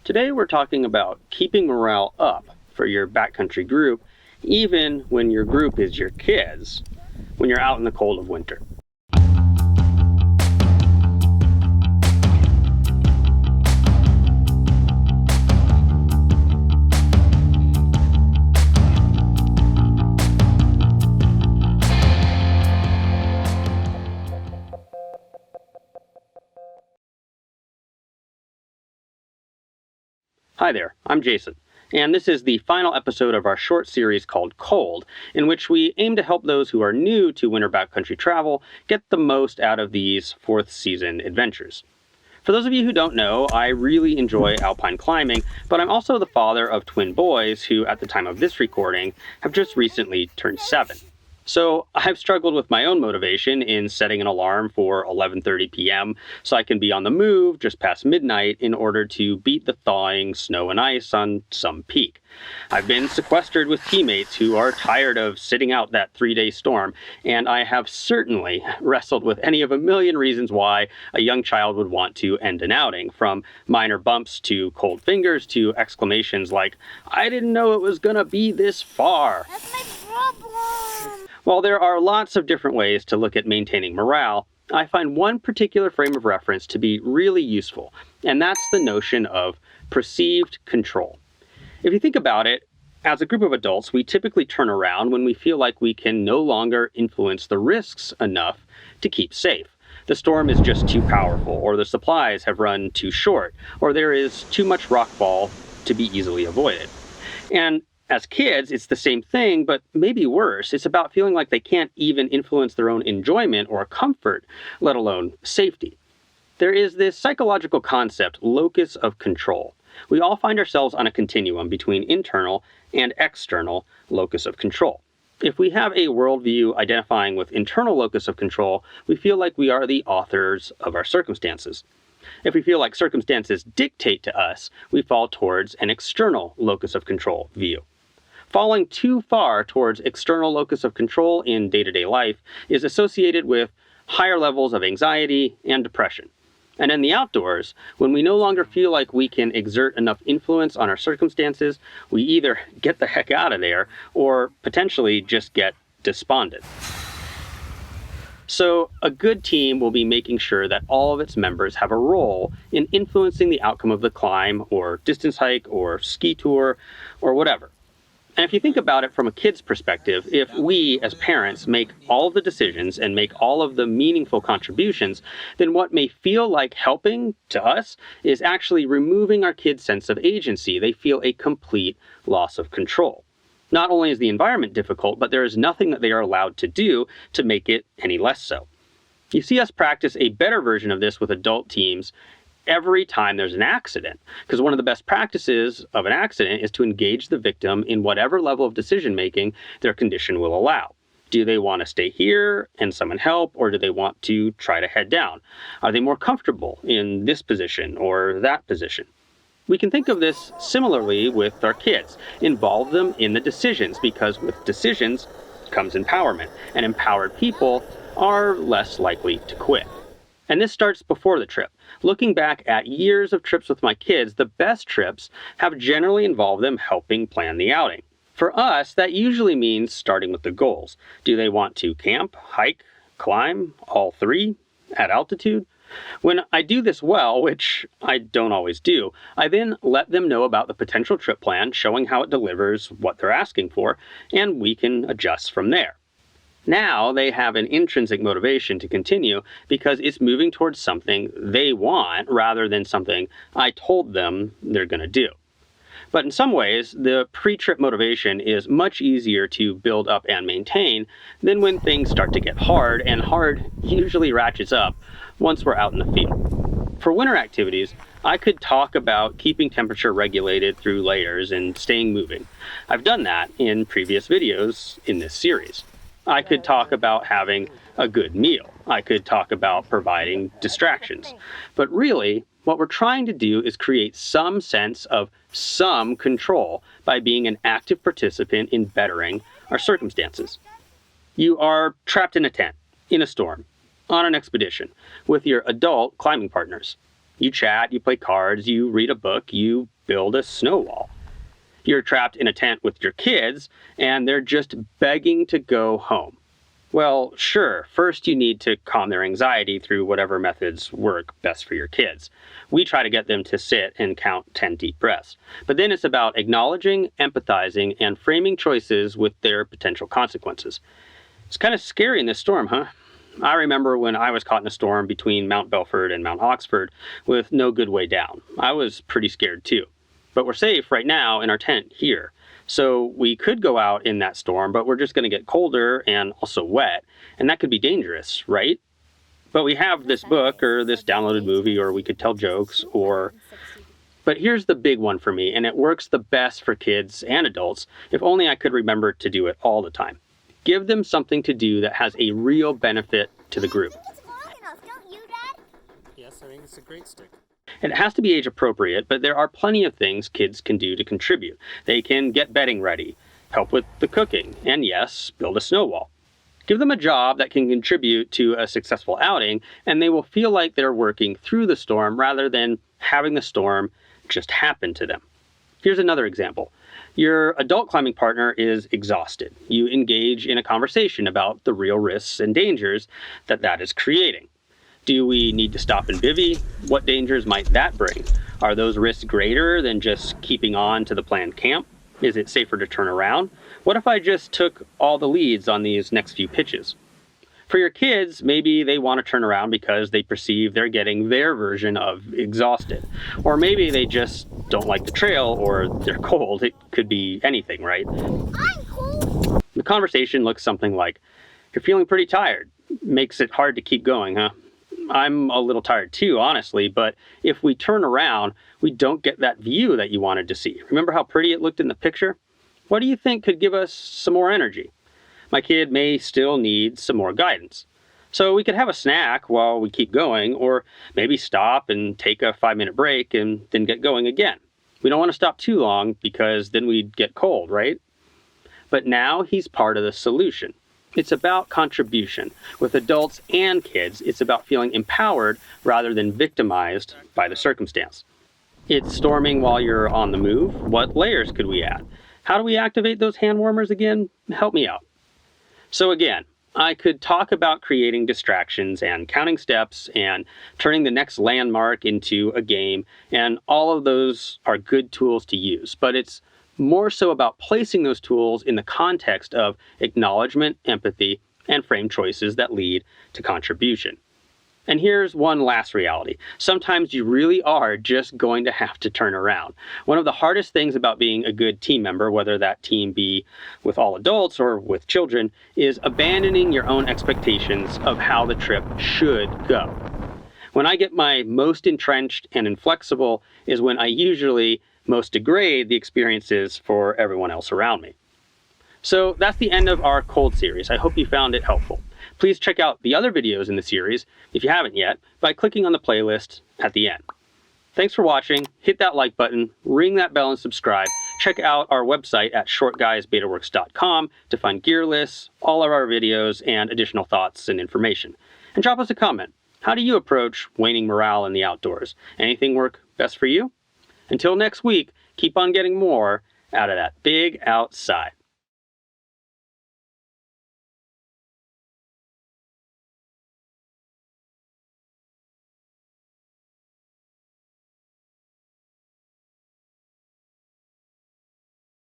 Today we're talking about keeping morale up for your backcountry group, even when your group is your kids, when you're out in the cold of winter. Hi there, I'm Jason, and this is the final episode of our short series called Cold, in which we aim to help those who are new to winter backcountry travel get the most out of these fourth season adventures. For those of you who don't know, I really enjoy alpine climbing, but I'm also the father of twin boys who, at the time of this recording, have just recently turned 7. So I've struggled with my own motivation in setting an alarm for 11:30 p.m. so I can be on the move just past midnight in order to beat the thawing snow and ice on some peak. I've been sequestered with teammates who are tired of sitting out that 3-day storm, and I have certainly wrestled with any of a million reasons why a young child would want to end an outing, from minor bumps to cold fingers to exclamations like, "I didn't know it was gonna be this far." That's my problem! While there are lots of different ways to look at maintaining morale, I find one particular frame of reference to be really useful, and that's the notion of perceived control. If you think about it, as a group of adults, we typically turn around when we feel like we can no longer influence the risks enough to keep safe. The storm is just too powerful, or the supplies have run too short, or there is too much rockfall to be easily avoided. And as kids, it's the same thing, but maybe worse. It's about feeling like they can't even influence their own enjoyment or comfort, let alone safety. There is this psychological concept, locus of control. We all find ourselves on a continuum between internal and external locus of control. If we have a worldview identifying with internal locus of control, we feel like we are the authors of our circumstances. If we feel like circumstances dictate to us, we fall towards an external locus of control view. Falling too far towards external locus of control in day-to-day life is associated with higher levels of anxiety and depression. And in the outdoors, when we no longer feel like we can exert enough influence on our circumstances, we either get the heck out of there or potentially just get despondent. So a good team will be making sure that all of its members have a role in influencing the outcome of the climb or distance hike or ski tour or whatever. And if you think about it from a kid's perspective, if we as parents make all of the decisions and make all of the meaningful contributions, then what may feel like helping to us is actually removing our kids' sense of agency. They feel a complete loss of control. Not only is the environment difficult, but there is nothing that they are allowed to do to make it any less so. You see us practice a better version of this with adult teams every time there's an accident, because one of the best practices of an accident is to engage the victim in whatever level of decision making their condition will allow. Do they want to stay here and someone help, or do they want to try to head down? Are they more comfortable in this position or that position? We can think of this similarly with our kids. Involve them in the decisions, because with decisions comes empowerment, and empowered people are less likely to quit. And this starts before the trip. Looking back at years of trips with my kids, the best trips have generally involved them helping plan the outing. For us, that usually means starting with the goals. Do they want to camp, hike, climb, all three, at altitude? When I do this well, which I don't always do, I then let them know about the potential trip plan, showing how it delivers what they're asking for, and we can adjust from there. Now they have an intrinsic motivation to continue because it's moving towards something they want rather than something I told them they're going to do. But in some ways, the pre-trip motivation is much easier to build up and maintain than when things start to get hard, and hard usually ratchets up once we're out in the field. For winter activities, I could talk about keeping temperature regulated through layers and staying moving. I've done that in previous videos in this series. I could talk about having a good meal. I could talk about providing distractions. But really, what we're trying to do is create some sense of some control by being an active participant in bettering our circumstances. You are trapped in a tent, in a storm, on an expedition, with your adult climbing partners. You chat, you play cards, you read a book, you build a snow wall. You're trapped in a tent with your kids, and they're just begging to go home. Well, sure, first you need to calm their anxiety through whatever methods work best for your kids. We try to get them to sit and count 10 deep breaths. But then it's about acknowledging, empathizing, and framing choices with their potential consequences. It's kind of scary in this storm, huh? I remember when I was caught in a storm between Mount Belford and Mount Oxford with no good way down. I was pretty scared too. But we're safe right now in our tent here. So we could go out in that storm, but we're just going to get colder and also wet, and that could be dangerous, right? But we have this book or this downloaded movie, or we could tell jokes, or... But here's the big one for me, and it works the best for kids and adults, if only I could remember to do it all the time. Give them something to do that has a real benefit to the group. It's long enough, don't you, Dad? Yes, I think it's a great stick. It has to be age appropriate, but there are plenty of things kids can do to contribute. They can get bedding ready, help with the cooking, and yes, build a snow wall. Give them a job that can contribute to a successful outing, and they will feel like they're working through the storm rather than having the storm just happen to them. Here's another example. Your adult climbing partner is exhausted. You engage in a conversation about the real risks and dangers that is creating. Do we need to stop and bivvy? What dangers might that bring? Are those risks greater than just keeping on to the planned camp? Is it safer to turn around? What if I just took all the leads on these next few pitches? For your kids, maybe they want to turn around because they perceive they're getting their version of exhausted. Or maybe they just don't like the trail or they're cold. It could be anything, right? I'm cold. The conversation looks something like, "You're feeling pretty tired. Makes it hard to keep going, huh? I'm a little tired too, honestly, but if we turn around, we don't get that view that you wanted to see. Remember how pretty it looked in the picture? What do you think could give us some more energy? My kid may still need some more guidance. So we could have a snack while we keep going, or maybe stop and take a 5-minute break and then get going again. We don't want to stop too long because then we'd get cold, right? But now he's part of the solution. It's about contribution. With adults and kids, it's about feeling empowered rather than victimized by the circumstance. It's storming while you're on the move. What layers could we add? How do we activate those hand warmers again? Help me out. So again, I could talk about creating distractions and counting steps and turning the next landmark into a game, and all of those are good tools to use, but it's more so about placing those tools in the context of acknowledgement, empathy, and frame choices that lead to contribution. And here's one last reality. Sometimes you really are just going to have to turn around. One of the hardest things about being a good team member, whether that team be with all adults or with children, is abandoning your own expectations of how the trip should go. When I get my most entrenched and inflexible is when I usually most degrade the experiences for everyone else around me. So that's the end of our cold series. I hope you found it helpful. Please check out the other videos in the series, if you haven't yet, by clicking on the playlist at the end. Thanks for watching. Hit that like button, ring that bell, and subscribe. Check out our website at shortguysbetaworks.com to find gear lists, all of our videos, and additional thoughts and information. And drop us a comment. How do you approach waning morale in the outdoors? Anything work best for you? Until next week, keep on getting more out of that big outside.